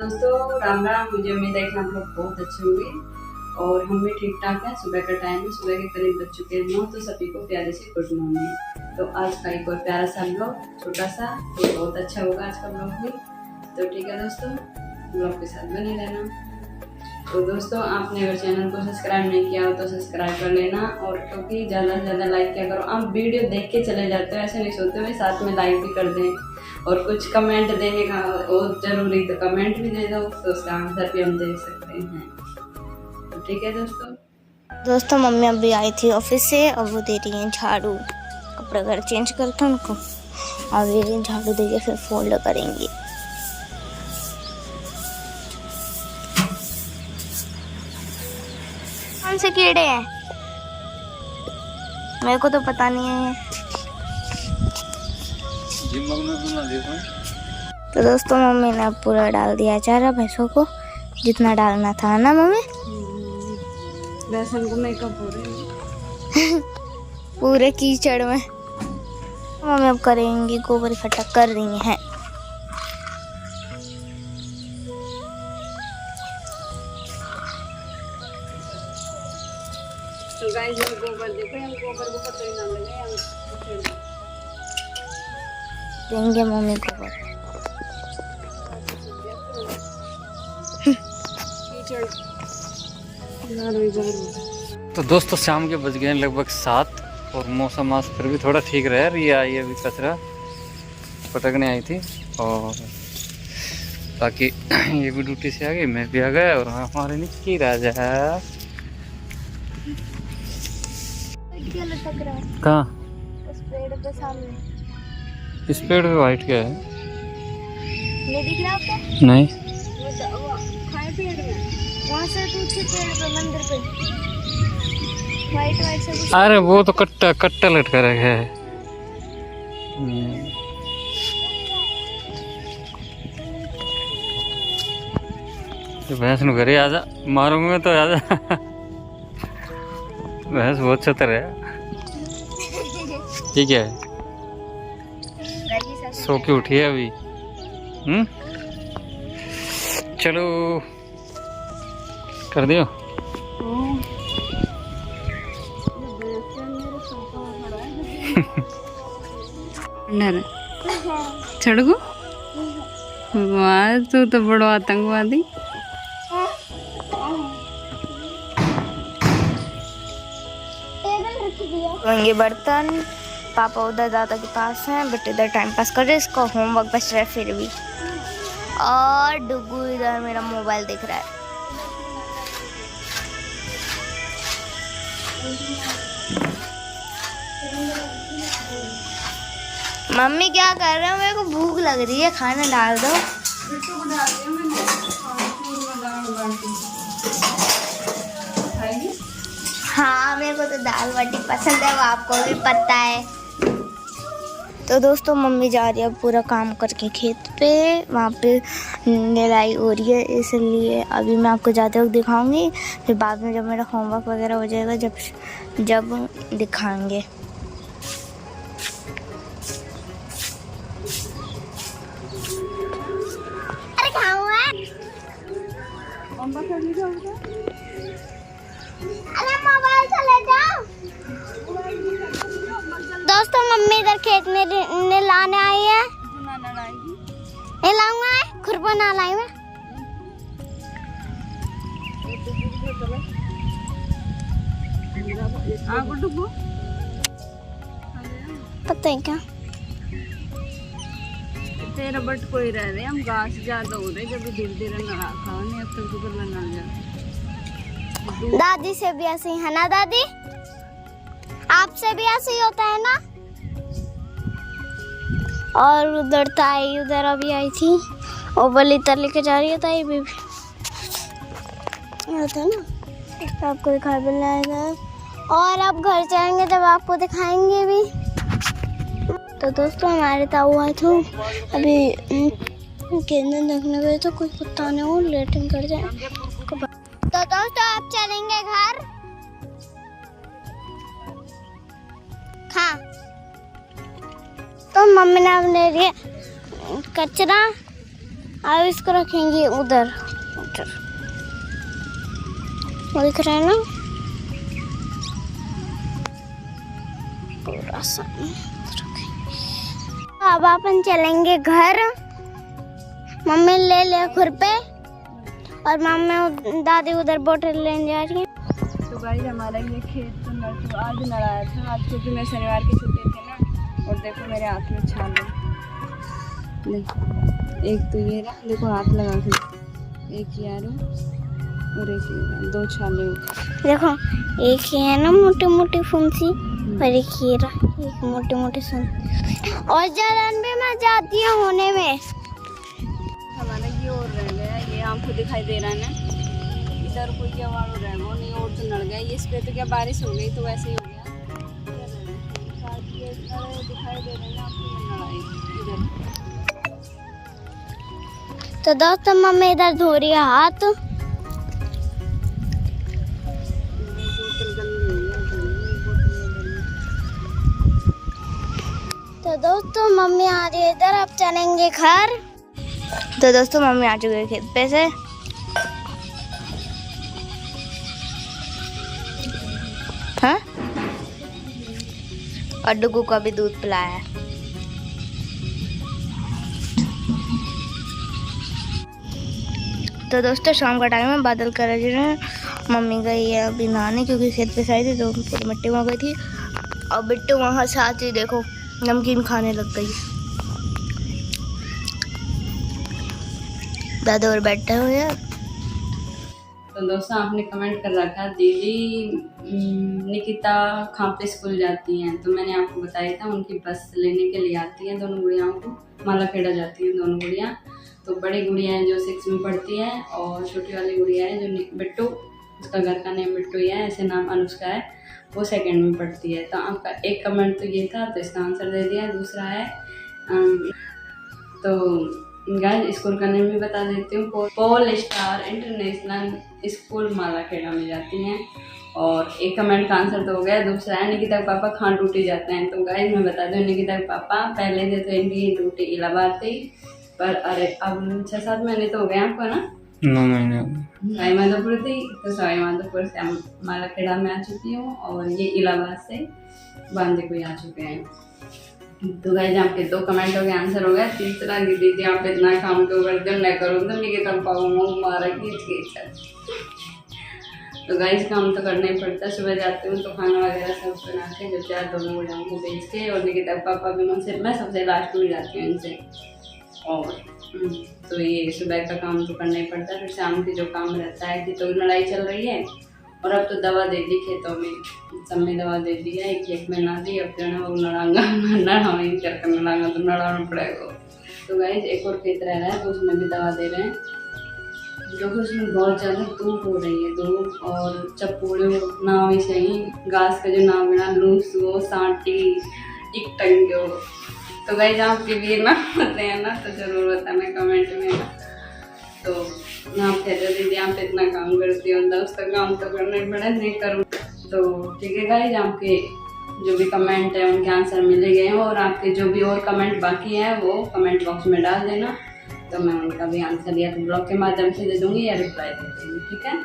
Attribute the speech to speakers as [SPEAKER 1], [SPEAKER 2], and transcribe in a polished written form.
[SPEAKER 1] दोस्तों राम राम। मुझे उम्मीद है कि आप लोग बहुत अच्छे होंगे और हम भी ठीक ठाक हैं। सुबह का टाइम है, सुबह के करीब बज चुके हैं 9। तो सभी को प्यारे से गुड मॉर्निंग। तो आज का एक और प्यारा सा ब्लॉग, छोटा सा, तो बहुत अच्छा होगा आज का ब्लॉग भी। तो ठीक है दोस्तों, ब्लॉग के साथ बने रहना। तो दोस्तों आपने अगर चैनल को सब्सक्राइब नहीं किया हो तो सब्सक्राइब कर लेना, और क्योंकि ज़्यादा से ज़्यादा लाइक किया करो। आप वीडियो देख के चले जाते हो, ऐसे नहीं सोते हुए, साथ में लाइक भी कर दें और कुछ कमेंट देने का बहुत जरूरी, तो कमेंट भी दे दो, तो उसका आंसर भी हम देख सकते हैं। तो ठीक है दोस्तों
[SPEAKER 2] मम्मी अभी आई थी ऑफिस से, अब वो दे रही हैं झाड़ू। कपड़े घर चेंज करते हैं उनको, अब दे रही हैं झाड़ू, देके फिर फोल्ड करेंगी। कौन से कीड़े हैं मेरे को तो पता नहीं है। तो दोस्तों मम्मी ने अब पूरा डाल दिया चारा भैंसों को, जितना डालना था ना मम्मी।
[SPEAKER 1] बेसन को मेकअप हो रही है
[SPEAKER 2] पूरे कीचड़ में। मम्मी अब करेंगी गोबर इकट्ठा कर रही हैं।
[SPEAKER 1] तो गाइस ये गोबर देखो, हम गोबर को पता ही ना लगे, हम
[SPEAKER 2] देंगे मम्मी गोबर।
[SPEAKER 3] तो दोस्तों शाम के बज गए लगभग 7 और मौसम आज फिर भी थोड़ा ठीक रहा है। रिया आई अभी कचरा पटकने आई थी, और बाकी ये भी ड्यूटी से आ गई, मैं भी आ गया, और हमारे निक्की राजा कहाँ?
[SPEAKER 2] उस पेड़ के सामने।
[SPEAKER 3] इस पेड़ पे वाइट क्या है?
[SPEAKER 2] नहीं दिख रहा आपको?
[SPEAKER 3] नहीं,
[SPEAKER 2] पेड़ में वहाँ से दूसरे पेड़ पे, मंदिर पे वाइट वाइट से।
[SPEAKER 3] अरे वो तो कट्टा लटका रखा है। तो भैंस नु घरे आजा, मारूंगा तो आजा। भैंस बहुत चतर है। ठीक है, सो के उठी है अभी। चलो कर दियो।
[SPEAKER 1] छड़को वाह, तू तो बड़ो आतंकवादी।
[SPEAKER 2] होंगे बर्तन, पापा उधर दादा के पास हैं, बट इधर टाइम पास कर रहे, इसका होमवर्क बच रहा है फिर भी। और डुगू इधर मेरा मोबाइल देख रहा है। मम्मी क्या कर रहे हो? मेरे को भूख लग रही है, खाना डाल दो। हाँ मेरे को तो दाल बाटी पसंद है, वो आपको भी पता है। तो दोस्तों मम्मी जा रही है पूरा काम करके खेत पे, वहाँ पे निराई हो रही है, इसलिए अभी मैं आपको जाते वक्त दिखाऊंगी, फिर बाद में जब मेरा होमवर्क वगैरह हो जाएगा जब दिखाएंगे। अरे कहाँ हुआ है? अरे मोबाइल चले जाओ। दोस्तों मम्मी इधर खेत में लाने आई है। ये लाऊंगा है, खुरपा ना लाई मैं। पता है क्या
[SPEAKER 1] तेरा बट कोई रह रहे, हम घास ज्यादा हो रहे, जब धीरे धीरे ना रखा नहीं, अब तक तो करना जा।
[SPEAKER 2] दादी से भी ऐसे ही है ना दादी? आपसे भी ऐसे ही होता है ना? और उधर ताई उधर अभी आई थी, और बली तर लेके जा रही है ताई भी होता है ना, तो आपको दिखा भी लाएगा। और अब घर जाएंगे तब आपको दिखाएंगे भी। तो दोस्तों हमारे ताऊ आए थे अभी, केंद्र देखने गए तो कोई कुत्ता ने वो लेटिंग कर जाए। तो दोस्तों आप चलेंगे घर? हाँ तो मम्मी ने अपने लिए कचरा अब इसको रखेंगे उधर उधर, वो दिख रहा है ना पूरा सा। अब अपन चलेंगे घर, मम्मी ले ले खुरपे और मम्मी दादी उधर बोतल लेने जा रही है।
[SPEAKER 1] तो गाइस हमारा ये खेत तो आज नड़ाया था, आज क्योंकि मैं शनिवार की छुट्टी थी ना। और देखो मेरे हाथ में छाल है, एक तो ये रहा, देखो हाथ लगा के, एक यारो और एक ये, 2 छाले होते।
[SPEAKER 2] देखो एक ही है ना मोटी मोटी फुंसी और एक ये रहा, एक मोटी मोटी सुन। और जलन भी मच जाती है होने में।
[SPEAKER 1] हमारा ये और रह गया, ये आपको दिखाई दे रहा है ना, इधर कोई क्या वाड़ रहा है, वो नहीं और तो नड़ गया। ये इस पे तो क्या बारिश हो गई तो वैसे ही हो गया। ये दिखाई दे रहा है ना आपको, ये नड़ाई इधर।
[SPEAKER 2] तो दोस्तों मम्मी इधर धो रही है हाथ। तो दोस्तों मम्मी आ रही है इधर, अब चलेंगे घर। तो दोस्तों मम्मी आ चुकी है खेत पे से। हाँ, और डुगू को भी दूध पिलाया है। तो दोस्तों शाम का टाइम है, बादल कर रहे हैं। मम्मी गई है अभी नहाने, क्योंकि खेत पे से आई थी तो पूरी मिट्टी वहाँ गई थी। और बिट्टू वहाँ से आती देखो नमकीन खाने लग गई। दादा और बैठे हुए हैं।
[SPEAKER 1] तो दोस्तों आपने कमेंट कर रखा दीदी निकिता कहाँ पे स्कूल जाती हैं, तो मैंने आपको बताया था उनकी बस लेने के लिए आती है दोनों गुड़ियाओं को, मालाखेड़ा जाती हैं दोनों गुड़िया। तो बड़ी गुड़िया है जो 6 में पढ़ती है और छोटी वाली गुड़िया है जो बिट्टू, उसका घर का नेम बिट्टू ही है, ऐसे नाम अनुष्का है, वो 2nd में पढ़ती है। तो आपका एक कमेंट तो ये था, तो इसका आंसर दे दिया। दूसरा है तो गाइस स्कूल का नेम भी बता देती हूँ, Pole Star International School Malakheda में जाती हैं। और एक कमेंट का आंसर तो हो गया। दूसरा है निकिता के पापा खान ड्यूटी जाते हैं। तो गाइस मैं बता दूँ निकिता के पापा पहले थे तो इनकी ड्यूटी इलाहाबाद थी, पर अरे अब 6-7 महीने तो हो गए आपको ना,
[SPEAKER 3] 9 महीने
[SPEAKER 1] सवाई माधोपुर थी, तो सवाई माधोपुर से मालाखेड़ा में आ चुकी हूँ और ये इलाहाबाद से बांदीकुई आ चुके हैं। तो गाइस आपके 2 कमेंट हो गए, आंसर हो गया। तीसरा कि दीदी आप इतना काम क्यों करते हो, मैं करूँ तो निकिता पाऊँ मारा खींच। तो गाइस काम तो करना ही पड़ता है। सुबह जाती हूँ तो खाना वगैरह सब बना के जो 4 दोनों गुड़ियाओं को बेच के, और निकिता पापा भी मुझसे, मैं सबसे लास्ट में जाती हूँ इनसे। और तो ये सुबह का काम तो करना ही पड़ता है। फिर शाम की जो काम रहता है कि तो लड़ाई चल रही है, और अब तो दवा दे दी खेतों में, सब में दवा दे दी है। एक खेत में ना दी, अब जो है वो नड़ांगा नड़ाना तो नड़ाना पड़ेगा। तो गाइस एक और खेत रह रहा है तो उसमें भी दवा दे रहे हैं, क्योंकि उसमें बहुत ज़्यादा धूप हो रही है। धूप और चप्पूड़े ना हो सही, घास का जो नाम बिना लूस हो, सांटी एक टंगे हो। तो गाइस आपके भी ना होते हैं ना, तो ज़रूर बताना कमेंट में। तो आप कहते हो दीदी आप इतना काम करती हो, दोस्तों काम तो करना ही पड़ा, नहीं करूँ तो ठीक है। गाइस आपके जो भी कमेंट है उनके आंसर मिले गए हैं, और आपके जो भी और कमेंट बाकी हैं वो कमेंट बॉक्स में डाल देना, तो मैं उनका भी आंसर या तो ब्लॉग के माध्यम से दे दूँगी या रिप्लाई दे दूँगी, ठीक है।